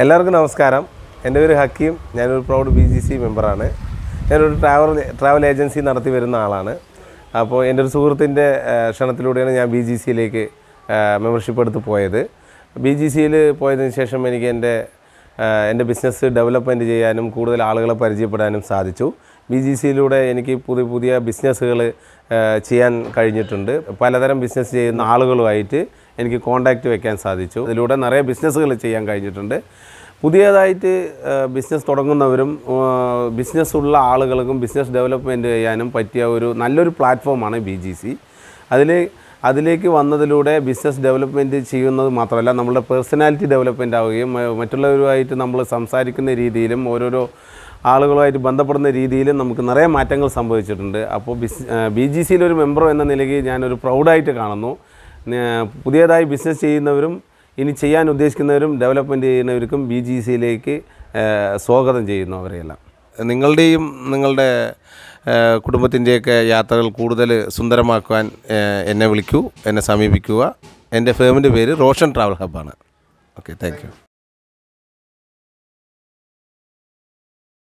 എല്ലാവർക്കും നമസ്കാരം. എൻ്റെ പേര് ഹക്കീം. ഞാനൊരു പ്രൗഡ് BGC മെമ്പറാണ്. ഞാനൊരു ട്രാവൽ ഏജൻസി നടത്തി വരുന്ന ആളാണ്. അപ്പോൾ എൻ്റെ ഒരു സുഹൃത്തിൻ്റെ ക്ഷണത്തിലൂടെയാണ് ഞാൻ BGCയിലേക്ക് മെമ്പർഷിപ്പ് എടുത്ത് പോയത്. BGCയിൽ പോയതിന് ശേഷം എനിക്ക് എൻ്റെ ബിസിനസ് ഡെവലപ്മെൻറ്റ് ചെയ്യാനും കൂടുതൽ ആളുകളെ പരിചയപ്പെടാനും സാധിച്ചു. BGCയിലൂടെ എനിക്ക് പുതിയ ബിസിനസ്സുകൾ ചെയ്യാൻ കഴിഞ്ഞിട്ടുണ്ട്. പലതരം ബിസിനസ് ചെയ്യുന്ന ആളുകളുമായിട്ട് എനിക്ക് കോൺടാക്റ്റ് വയ്ക്കാൻ സാധിച്ചു. ഇതിലൂടെ നിറയെ ബിസിനസ്സുകൾ ചെയ്യാൻ കഴിഞ്ഞിട്ടുണ്ട്. പുതിയതായിട്ട് ബിസിനസ് തുടങ്ങുന്നവരും ബിസിനസ്സുള്ള ആളുകൾക്കും ബിസിനസ് ഡെവലപ്മെൻറ്റ് ചെയ്യാനും പറ്റിയ നല്ലൊരു പ്ലാറ്റ്ഫോമാണ് BGC. അതിലേക്ക് വന്നതിലൂടെ ബിസിനസ് ഡെവലപ്മെൻറ്റ് ചെയ്യുന്നത് മാത്രമല്ല, നമ്മളുടെ പേഴ്സണാലിറ്റി ഡെവലപ്മെൻ്റ് ആവുകയും മറ്റുള്ളവരുമായിട്ട് നമ്മൾ സംസാരിക്കുന്ന രീതിയിലും ഓരോരോ ആളുകളുമായിട്ട് ബന്ധപ്പെടുന്ന രീതിയിലും നമുക്ക് നിറയെ മാറ്റങ്ങൾ സംഭവിച്ചിട്ടുണ്ട്. അപ്പോൾ BGCയിലൊരു മെമ്പർ എന്ന നിലയ്ക്ക് ഞാനൊരു പ്രൗഡായിട്ട് കാണുന്നു. പുതിയതായി ബിസിനസ് ചെയ്യുന്നവരും ഇനി ചെയ്യാൻ ഉദ്ദേശിക്കുന്നവരും ഡെവലപ്മെൻറ്റ് ചെയ്യുന്നവർക്കും BGCയിലേക്ക് സ്വാഗതം ചെയ്യുന്നു അവരെയെല്ലാം. നിങ്ങളുടെയും നിങ്ങളുടെ കുടുംബത്തിൻ്റെയൊക്കെ യാത്രകൾ കൂടുതൽ സുന്ദരമാക്കുവാൻ എന്നെ വിളിക്കൂ, എന്നെ സമീപിക്കുക. എൻ്റെ ഫേമിൻ്റെ പേര് റോഷൻ ട്രാവൽ ഹബ്ബാണ്. Okay, thank U.